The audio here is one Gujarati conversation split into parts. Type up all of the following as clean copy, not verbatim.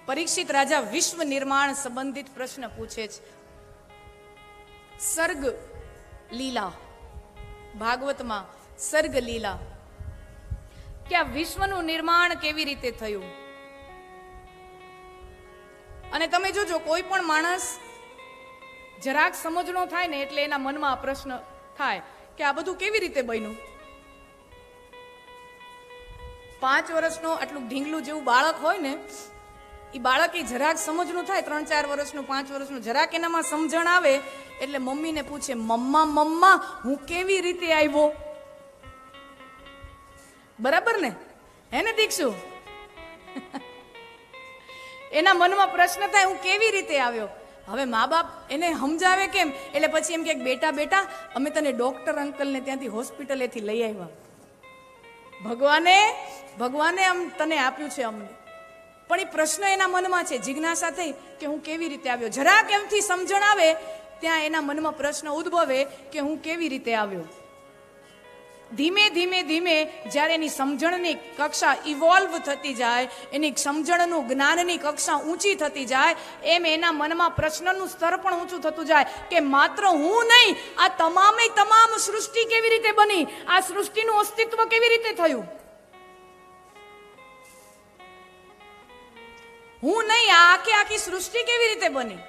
પરીક્ષિત રાજા વિશ્વ નિર્માણ સંબંધિત પ્રશ્ન પૂછે છે. સર્ગ લીલા, ભાગવતમાં સર્ગ લીલા, કે આ વિશ્વનું નિર્માણ કેવી રીતે થયું. અને તમે જોજો, કોઈ પણ માણસ જરાક સમજણો થાય ને એટલે એના મનમાં આ પ્રશ્ન થાય કે આ બધું કેવી રીતે બન્યું. 5 વર્ષનો આટલું ઢીંગલું જેવું બાળક હોય ને, એ બાળક એ જરાક સમજણું થાય, 3-4 વર્ષનું 5 વર્ષનું, જરાક એનામાં સમજણ આવે એટલે મમ્મીને પૂછે, મમ્મા મમ્મા હું કેવી રીતે આવ્યો. બરાબર ને, હે ને દીક્ષુ? એના મનમાં પ્રશ્ન થાય, હું કેવી રીતે આવ્યો. હવે મા બાપ એને સમજાવે કેમ? એટલે પછી એમ કે બેટા બેટા અમે તને ડોક્ટર અંકલને ત્યાંથી હોસ્પિટલેથી લઈ આવ્યા. ભગવાને આમ તને આપ્યું છે અમને. પણ એ પ્રશ્ન એના મનમાં છે, જિજ્ઞાસા થઈ કે હું કેવી રીતે આવ્યો. જરાક એમથી સમજણ આવે ત્યાં એના મનમાં પ્રશ્ન ઉદ્ભવે કે હું કેવી રીતે આવ્યો. ધીમે ધીમે ધીમે જ્યારે એની સમજણની કક્ષા ઇવોલ્વ થતી જાય, એની સમજણનું જ્ઞાનની કક્ષા ઊંચી થતી જાય, એમ એના મનમાં પ્રશ્નનું સ્તર પણ ઊંચું થતું જાય કે માત્ર હું નહીં, આ તમામ સૃષ્ટિ કેવી રીતે બની, આ સૃષ્ટિનું અસ્તિત્વ કેવી રીતે થયું. હું નહીં, આ આખી સૃષ્ટિ કેવી રીતે બની.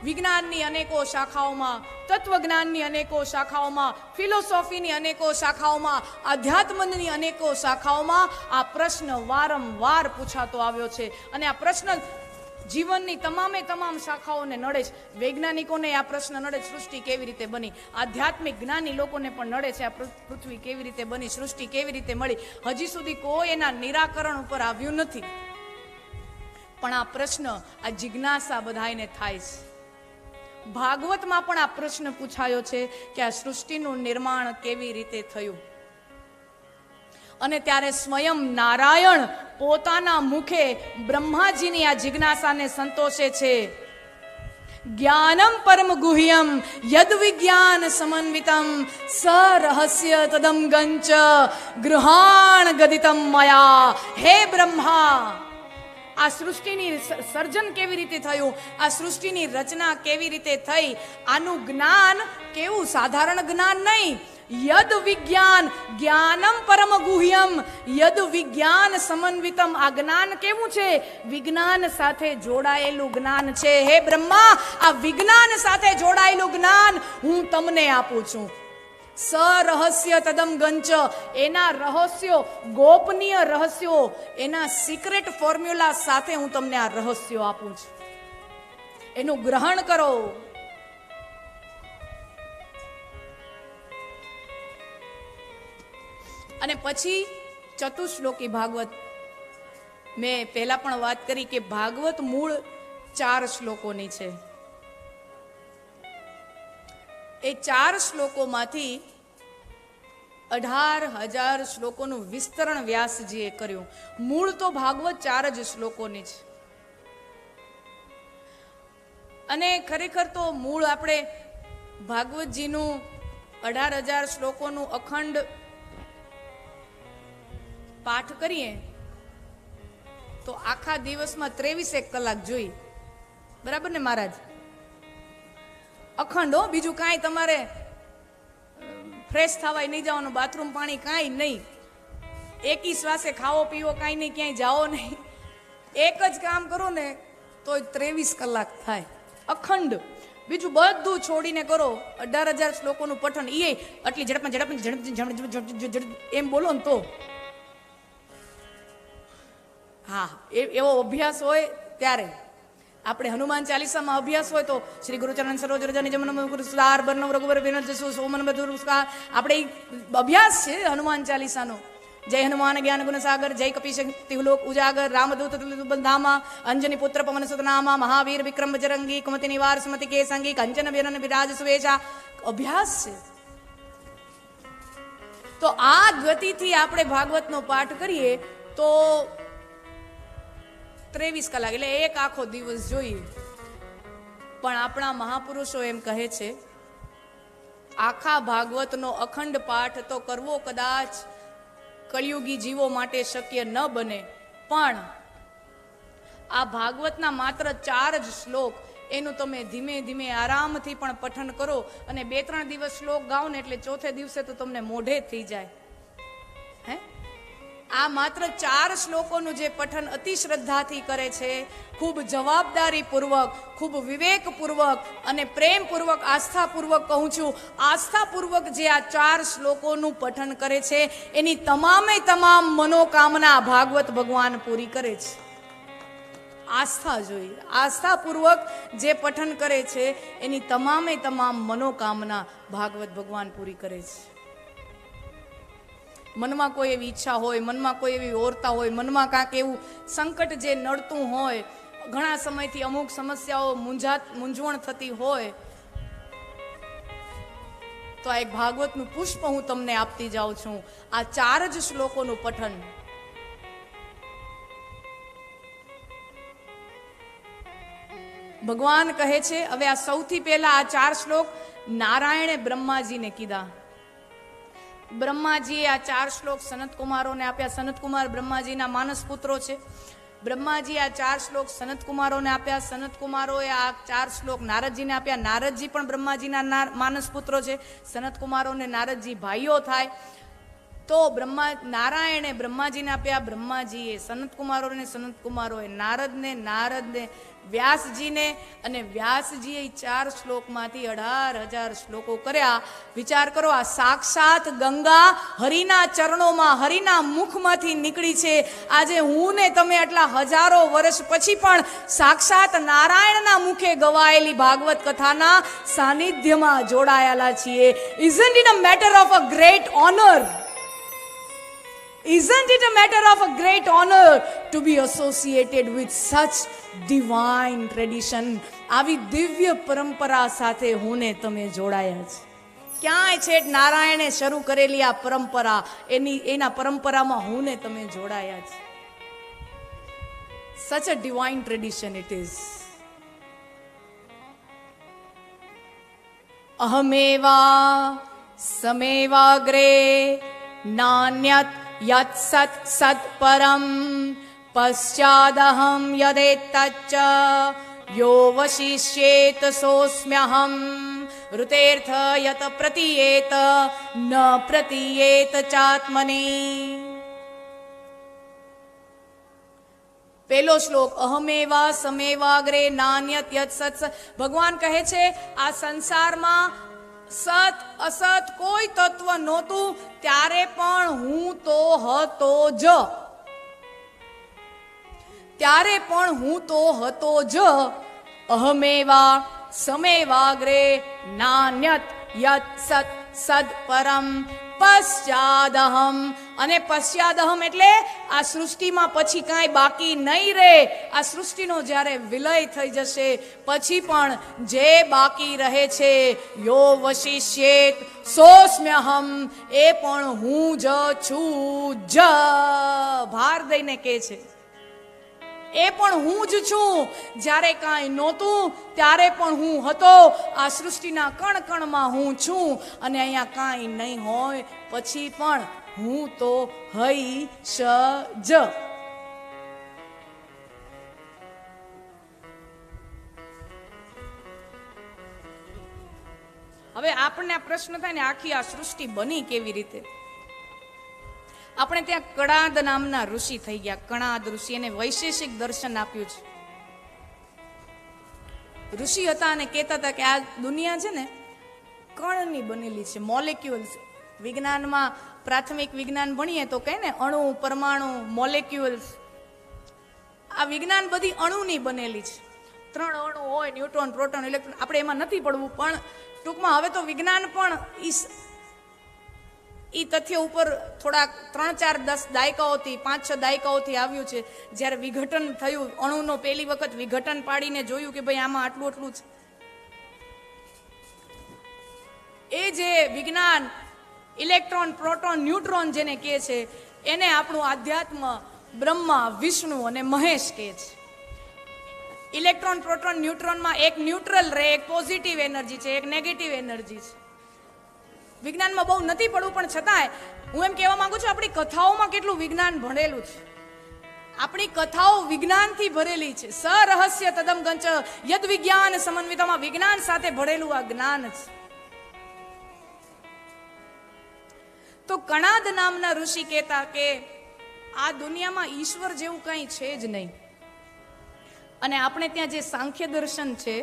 વિજ્ઞાનની અનેકો શાખાઓમાં, તત્વજ્ઞાનની અનેકો શાખાઓમાં, ફિલોસોફીની અનેકો શાખાઓમાં, આધ્યાત્મની અનેકો શાખાઓમાં આ પ્રશ્ન વારંવાર પૂછાતો આવ્યો છે. અને આ પ્રશ્ન જીવનની તમામ શાખાઓને નડે છે. વૈજ્ઞાનિકોને આ પ્રશ્ન નડે, સૃષ્ટિ કેવી રીતે બની. આધ્યાત્મિક જ્ઞાની લોકોને પણ નડે છે, આ પૃથ્વી કેવી રીતે બની, સૃષ્ટિ કેવી રીતે મળી. હજી સુધી કોઈ એના નિરાકરણ ઉપર આવ્યું નથી. પણ આ પ્રશ્ન, આ જિજ્ઞાસા બધાને થાય છે. ભાગવતમાં પણ આ પ્રશ્ન પૂછાયો છે કે આ સૃષ્ટિનું નિર્માણ કેવી રીતે થયું. અને ત્યારે સ્વયં નારાયણ પોતાના મુખે બ્રહ્માજીની આ જિજ્ઞાસાને સંતોષે છે. જ્ઞાનમ પરમ ગુહ્યમ યદ વિજ્ઞાન સમન્વિતમ સ રહસ્ય તદમ ગંચ ગૃહાણ ગદિતમ મયા. હે બ્રહ્મા, આ સૃષ્ટિની સર્જન કેવી રીતે થયું, આ સૃષ્ટિની રચના કેવી રીતે થઈ, આનું જ્ઞાન કેવું, સાધારણ જ્ઞાન નહીં. યદ વિજ્ઞાન, જ્ઞાનમ પરમ ગુહ્યમ યદ વિજ્ઞાન સમન્વિતમ. આ જ્ઞાન કેવું છે? વિજ્ઞાન સાથે જોડાયેલું જ્ઞાન છે. હે બ્રહ્મા, આ વિજ્ઞાન સાથે જોડાયેલું જ્ઞાન હું તમને આપું છું. સ રહસ્ય તદમ ગંચ, એના રહસ્યો, ગોપનીય રહસ્યો, એના સિક્રેટ ફોર્મ્યુલા સાથે હું તમને આ રહસ્યો આપું છું. એનું ગ્રહણ કરો. અને પછી ચતુશ્લોકી ભાગવત. મેં પહેલા પણ વાત કરી કે ભાગવત મૂળ 4 શ્લોકોની છે. એ 4 શ્લોકોમાંથી 18,000 શ્લોકોનું વિસ્તરણ વ્યાસજીએ કર્યું. મૂળ તો ભાગવત 4 જ શ્લોકોની છે. અને ખરેખર તો મૂળ આપણે ભાગવતજીનું 18,000 શ્લોકોનું અખંડ પાઠ કરીએ તો આખા દિવસમાં 23 કલાક જોઈ. બરાબર ને મહારાજ? અખંડ હો, બીજું કાંઈ તમારે ફ્રેશ થવાય નહીં જવાનું, બાથરૂમ પાણી કાંઈ નહીં, એકી શ્વાસે ખાવો પીવો કાંઈ નહીં, ક્યાંય જાઓ નહીં. એક જ કામ કરો ને તો 23 કલાક થાય અખંડ. બીજું બધું છોડીને કરો 18,000 શ્લોકોનું પઠન. એ આટલી ઝડપ એમ બોલો ને તો હા, એવો અભ્યાસ હોય ત્યારે. આપણે હનુમાન ચાલીસામાં અભ્યાસ હોય તો શ્રી ગુરુચરણ સરોજ રજની જમન સુધાર બર્ણવ રઘુવર વિનોદ જસુ સોમન બધુસ્કાર, આપણે અભ્યાસ છે હનુમાન ચાલીસાનો. જય હનુમાન જ્ઞાન ગુણ સાગર, જય કપી શક્તિ લોક ઉજાગર, રામદૂત ધામા, અંજની પુત્ર પવન સુતનામા, મહાવીર વિક્રમ બજરંગી, કુમતિ નિવાર સુમતિ કે સંગી, કંચન વિરન વિરાજ સુવેશા. અભ્યાસ છે. તો આ ગતિથી આપણે ભાગવતનો પાઠ કરીએ તો 23 કલાક એટલે એક આખો દિવસ જોઈએ. પણ આપણા મહાપુરુષો એમ કહે છે, આખા ભાગવતનો અખંડ પાઠ તો કરવો કદાચ કળિયુગી જીવો માટે શક્ય ન બને, પણ આ ભાગવતના માત્ર 4 જ શ્લોક, એનું તમે ધીમે ધીમે આરામથી પણ પઠન કરો અને 2-3 દિવસ શ્લોક ગાઓ ને એટલે ચોથે દિવસે તો તમને મોઢે થઈ જાય. હે, આ માત્ર 4 શ્લોકોનું જે પઠન અતિ શ્રદ્ધાથી કરે છે, ખૂબ જવાબદારીપૂર્વક, ખૂબ વિવેકપૂર્વક અને પ્રેમપૂર્વક, આસ્થાપૂર્વક કહું છું, આસ્થાપૂર્વક જે આ 4 શ્લોકોનું પઠન કરે છે, એની તમામે તમામ મનોકામના ભાગવત ભગવાન પૂરી કરે છે. આસ્થા જોઈએ, આસ્થાપૂર્વક જે પઠન કરે છે એની તમામે તમામ મનોકામના ભાગવત ભગવાન પૂરી કરે છે. મનમાં કોઈ એવી ઈચ્છા હોય, મનમાં કોઈ એવી ઓરતા હોય, મનમાં કાંઈક એવું સંકટ જે નડતું હોય, ઘણા સમયથી અમુક સમસ્યાઓ મૂંઝવણ થતી હોય, તો આ એક ભાગવતનું પુષ્પ હું તમને આપતી જાઉં છું. આ 4 જ શ્લોકોનું પઠન. ભગવાન કહે છે, હવે આ સૌથી પહેલા આ 4 શ્લોક નારાયણે બ્રહ્માજીને કીધા. બ્રહ્માજીએ આ 4 શ્લોક સનત કુમારોને આપ્યા. સનત કુમાર બ્રહ્માજીના માનસ પુત્રો છે. બ્રહ્માજી આ 4 શ્લોક સનત કુમારોને આપ્યા. સનત કુમારોએ આ 4 શ્લોક નારદજીને આપ્યા. નારદજી પણ બ્રહ્માજીના માનસ પુત્રો છે. સનત કુમારોને નારદજી ભાઈઓ થાય. તો નારાયણે બ્રહ્માજીને આપ્યા. બ્રહ્માજીએ સનત કુમારોએ નારદને વ્યાસજીને, અને વ્યાસજીએ 4 શ્લોકમાંથી 18,000 શ્લોકો કર્યા. વિચાર કરો, આ સાક્ષાત ગંગા હરિના ચરણોમાં, હરિના મુખમાંથી નીકળી છે. આજે હું ને તમે આટલા હજારો વર્ષ પછી પણ સાક્ષાત નારાયણના મુખે ગવાયેલી ભાગવત કથાના સાનિધ્યમાં જોડાયેલા છીએ. Isn't it a matter of a great honor? Isn't it a matter of a great honor to be associated with such divine tradition? આવી દિવ્ય પરંપરા સાથે હું ને તમે જોડાયા છે. ક્યાંય છે નારાયણે શરૂ કરેલી આ પરંપરા, એના પરંપરામાં હું ને તમે જોડાયા છે. Such a divine tradition it is. અહમેવા સમેવાગ્રે નાન્યત યત સત સત પરમ પશ્ચાદહમ યદેતચ્ચ યો વશિષ્યેત સોસ્મ્યહમ ઋતેર્થ યત પ્રતીયેત ન પ્રતીયેત ચાત્મની. પહેલો શ્લોક, અહમેવા સમેવાગ્રે નાન્યત યત સત. ભગવાન કહે છે, આ સંસારમાં સત અસત કોઈ તત્વ નહોતું, ત્યારે પણ હું તો હતો જ. ત્યારે પણ હું તો હતો જ. અહમેવા સમેવાગ્રે નાન્યત યત સત સદ પરમ પશ્ચાદહમ. અને પશ્ચાદહમ એટલે આ સૃષ્ટિમાં પછી કાંઈ બાકી નહીં રહે. આ સૃષ્ટિનો જ્યારે વિલય થઈ જશે પછી પણ જે બાકી રહે છે, યો વશિષ્યેત સોસ્મ્યહમ, એ પણ હું જ છું. જ ભાર દઈને કે છે, એ પણ હું જ છું. જ્યારે કાંઈ નહોતું ત્યારે પણ હું હતો. આ સૃષ્ટિના કણ કણમાં હું છું, અને અહીંયા કાંઈ નહીં હોય પછી પણ હું તો હઈશ જ. હવે આપણને આ પ્રશ્ન થાય ને, આખી આ સૃષ્ટિ બની કેવી રીતે? આપણે ત્યાં કણાદ નામના ઋષિ થઈ ગયા. કણાદ ઋષિ, એને વૈશેષિક દર્શન આપ્યું છે. ઋષિ હતા અને કહેતા હતા કે આ દુનિયા છે ને કણની બનેલી છે, મોલેક્યુલ્સ. વિજ્ઞાનમાં પ્રાથમિક વિજ્ઞાન ભણીએ તો કહે ને અણુ, પરમાણુ, મોલેક્યુલ્સ. આ વિજ્ઞાન બધી અણુની બનેલી છે. 3 અણુ હોય, ન્યુટ્રોન, પ્રોટોન, ઇલેક્ટ્રોન. આપણે એમાં નથી પડવું, પણ ટૂંકમાં હવે તો વિજ્ઞાન પણ એ તથ્ય ઉપર થોડાક 3-4-10 દાયકાઓથી, 5-6 દાયકાઓથી આવ્યું છે. જ્યારે વિઘટન થયું, અણુનો પહેલી વખત વિઘટન પાડીને જોયું કે ભાઈ આમાં આટલું આટલું છે. એ જે વિજ્ઞાન ઇલેક્ટ્રોન, પ્રોટોન, ન્યુટ્રોન જેને કહે છે, એને આપણું આધ્યાત્મ બ્રહ્મા, વિષ્ણુ અને મહેશ કહે છે. ઇલેક્ટ્રોન, પ્રોટોન, ન્યુટ્રોનમાં એક ન્યુટ્રલ રહે, એક પોઝિટિવ એનર્જી છે, એક નેગેટિવ એનર્જી છે. વિજ્ઞાનમાં બહુ નથી પડવું, પણ છતાંય હું એમ કહેવા માંગુ છું, આપણી કથાઓમાં કેટલું વિજ્ઞાન ભણેલું છે. આપણી કથાઓ વિજ્ઞાનથી ભરેલી છે. સરહસ્ય તદમ ગંચ યદ વિજ્ઞાન સમન્વિતમાં વિજ્ઞાન સાથે ભરેલું આ જ્ઞાન છે. તો કણાદ નામના ઋષિ કહેતા કે આ દુનિયામાં ઈશ્વર જેવું કંઈ છે જ નહીં. અને આપણે ત્યાં જે સાંખ્ય દર્શન છે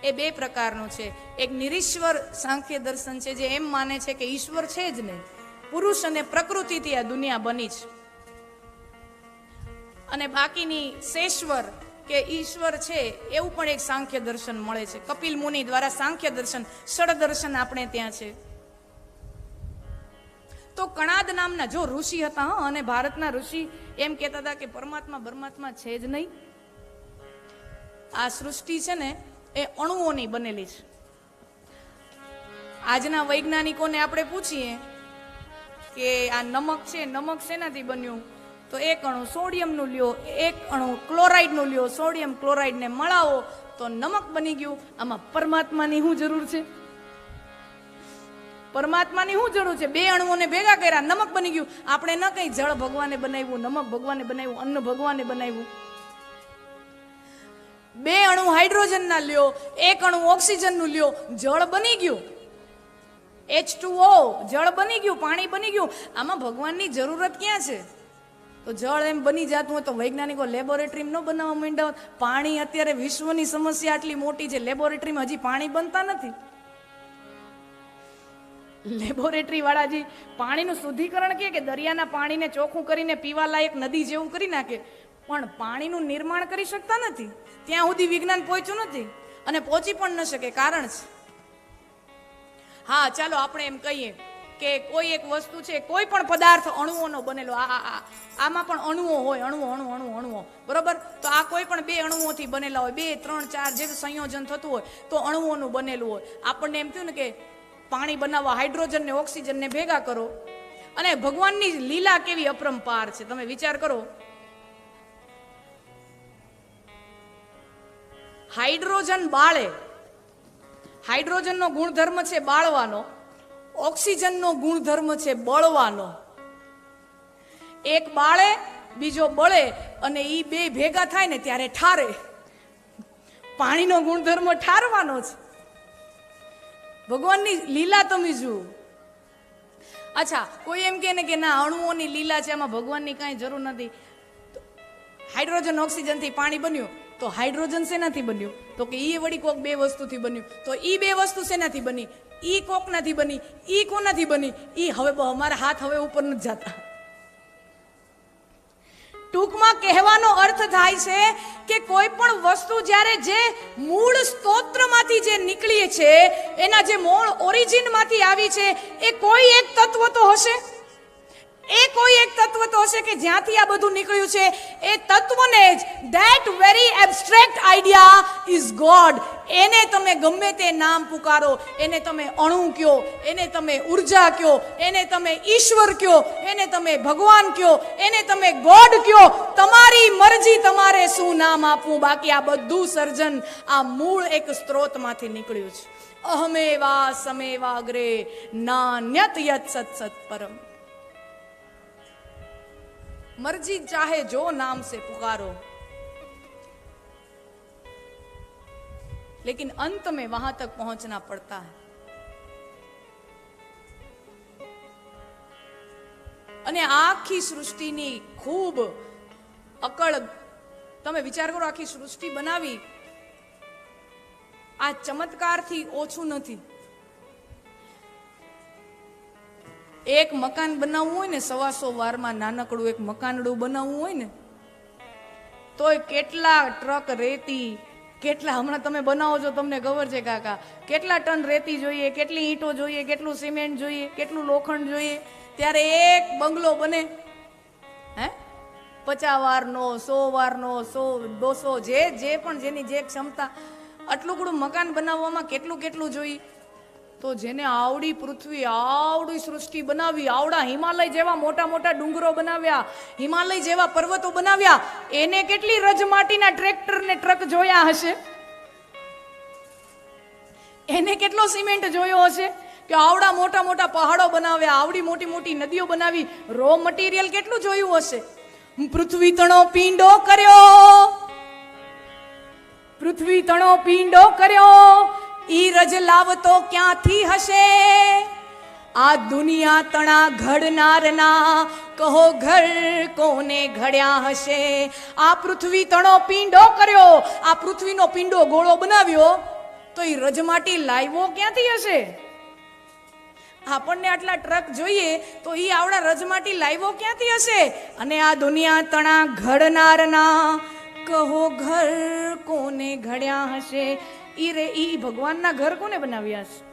એ બે પ્રકારનું છે. એક નિરીશ્વર સાંખ્ય દર્શન છે, જે એમ માને છે કે ઈશ્વર છે જ નહીં, પુરુષ અને પ્રકૃતિથી આ દુનિયા બની છે. અને બાકીની શેશ્વર કે ઈશ્વર છે એવું પણ એક સાંખ્ય દર્શન મળે છે. કપિલ મુનિ દ્વારા સાંખ્ય દર્શન, ષડ દર્શન આપણે ત્યાં છે. તો કણાદ નામના જો ઋષિ હતા, અને ભારતના ઋષિ એમ કહેતા હતા કે પરમાત્મા છે જ નહીં. આ સૃષ્ટિ છે ને એ અણુઓની બનેલી છે. આજના વૈજ્ઞાનિકોને આપણે પૂછીએ કે આ નમક છે, નમક શેનાથી બન્યું? તો એક અણુ સોડિયમનું લ્યો, એક અણુ ક્લોરાઇડનું લ્યો, સોડિયમ ક્લોરાઇડને મળાવો તો નમક બની ગયું. આમાં પરમાત્માની શું જરૂર છે? પરમાત્માની શું જરૂર છે? બે અણુઓને ભેગા કર્યા, નમક બની ગયું. આપણે ન કઈ જળ ભગવાને બનાવ્યું, નમક ભગવાને બનાવ્યું, અન્ન ભગવાને બનાવ્યું. બે અણુ હાઇડ્રોજન ના લ્યો, એક અણુ ઓક્સિજન નું લ્યો, જળ બની ગયું. H2O જળ બની ગયું, પાણી બની ગયું. આમાં ભગવાનની જરૂરત ક્યાં છે? તો જળ એમ બની જતું હોય તો વૈજ્ઞાનિકો લેબોરેટરીમાં ન બનાવવા માંડ્યા હોત. પાણી અત્યારે વિશ્વની સમસ્યા આટલી મોટી છે, લેબોરેટરીમાં હજી પાણી બનતા નથી. લેબોરેટરી વાળા જે પાણીનું શુદ્ધિકરણ કે દરિયાના પાણીને ચોખ્ખું કરીને પીવા લાયક નદી જેવું કરી નાખે, પણ પાણીનું નિર્માણ કરી શકતા નથી. ત્યાં સુધી વિજ્ઞાન પહોંચ્યું નથી અને પહોંચી પણ ન શકે. કારણ છે, હા ચાલો આપણે એમ કહીએ કે કોઈ એક વસ્તુ છે, કોઈ પણ પદાર્થ અણુઓનો બનેલો, આમાં પણ અણુઓ હોય, અણુઓ બરોબર. તો આ કોઈ પણ બે અણુઓથી બનેલા હોય, 2, 3, 4 જે સંયોજન થતું હોય તો અણુઓનું બનેલું હોય. આપણને એમ થયું ને કે પાણી બનાવવા હાઇડ્રોજન ને ઓક્સિજન ને ભેગા કરો, અને ભગવાનની લીલા કેવી અપરંપાર છે. તમે વિચાર કરો, હાઇડ્રોજન બાળે, હાઇડ્રોજનનો ગુણધર્મ છે બાળવાનો, ઓક્સિજનનો ગુણધર્મ છે બળવાનો. એક બાળે, બીજો બળે, અને ઈ બે ભેગા થાય ને ત્યારે ઠારે. પાણીનો ગુણધર્મ ઠારવાનો છે. ભગવાનની લીલા તમે જુઓ. અચ્છા, કોઈ એમ કહે ને કે ના અણુઓની લીલા છે, આમાં ભગવાનની કાંઈ જરૂર નથી. હાઇડ્રોજન ઓક્સિજન થી પાણી બન્યું, તો હાઇડ્રોજન શેનાથી બન્યું? તો કે ઈ વળી કોક બે વસ્તુથી બન્યું. તો ઈ બે વસ્તુ શેનાથી બની? ઈ કોકનાથી બની. ઈ કોનાથી બની? ઈ હવે અમારા હાથ હવે ઉપર નથી જતા. ટૂંકમાં કહેવાનો અર્થ થાય છે કે કોઈ પણ વસ્તુ જ્યારે જે મૂળ સ્તોત્રમાંથી જે નીકળી છે, એના જે મૂળ ઓરિજિન માંથી આવી છે, એ કોઈ એક તત્વ તો હશે. એ કોઈ એક તત્વ તો હશે કે જ્યાંથી આ બધું નીકળ્યું છે. એ તત્વને જ, that very abstract idea is God. એને તમે ગમે તે નામ પુકારો, એને તમે અણુ કયો, એને તમે ઉર્જા કયો, એને તમે ઈશ્વર કયો, એને તમે ભગવાન કયો, એને તમે ગોડ કયો, તમારી મરજી, તમારે શું નામ આપવું. બાકી આ બધું સર્જન આ મૂળ એક સ્ત્રોતમાંથી નીકળ્યું છે. અહમેવા સમેવા અગ્રે નાન્યત યત સત સત પરમ. मर्जी चाहे जो नाम से पुकारो, लेकिन अंत में वहां तक पहुंचना पड़ता है. અને આખી સૃષ્ટિની ખૂબ અકળ, તમે વિચાર કરો, આખી સૃષ્ટિ બનાવી આ ચમત્કારથી ઓછું નથી. એક મકાન બનાવવું હોય ને 125 વારમાં, નાનકડું એક મકાનડું બનાવવું હોય ને, તોય કેટલા ટ્રક રેતી, કેટલા, હમણાં તમે બનાવો છો તમને ખબર છે કાકા, કેટલા ટન રેતી જોઈએ, કેટલી ઈંટો જોઈએ, કેટલું સિમેન્ટ જોઈએ, કેટલું લોખંડ જોઈએ, ત્યારે એક બંગલો બને. હે 50 વારનો, 100 વારનો, 100, 200, જે પણ જેની જે ક્ષમતા, આટલું બધું મકાન બનાવવામાં કેટલું કેટલું જોઈએ. તો જેને આવડી પૃથ્વી, આવડી સૃષ્ટિ બનાવી, આવડા હિમાલય જેવા મોટા મોટા ડુંગરો બનાવ્યા, હિમાલય જેવા પર્વતો બનાવ્યા, એને કેટલી રજમાટીના ટ્રેક્ટર ને ટ્રક જોયા હશે? એને કેટલો સિમેન્ટ જોયો હશે કે આવડા મોટા મોટા પહાડો બનાવ્યા, આવડી મોટી મોટી નદીઓ બનાવી, રો મટીરિયલ કેટલું જોયું હશે? પૃથ્વી તણો પીંડો કર્યો, પૃથ્વી તણો પીંડો કર્યો, ઈ રજ લાવતો ક્યાંથી હશે? આ દુનિયા તણા ઘડનારના કહો ઘર કોને ઘડ્યા હશે? આ પૃથ્વી તણો પીંડો કર્યો, આ પૃથ્વીનો પીંડો ગોળો બનાવ્યો તો ઈ રજમાટી લાવ્યો ક્યાંથી હશે? આપણને આટલા ટ્રક જોઈએ તો ઈ આવડા રજમાટી લાવ્યો ક્યાંથી હશે? અને આ દુનિયા તણા ઘડનારના કહો ઘર કોને ઘડ્યા હશે? ઈ ભગવાનના ઘર કોને બનાવ્યા છે?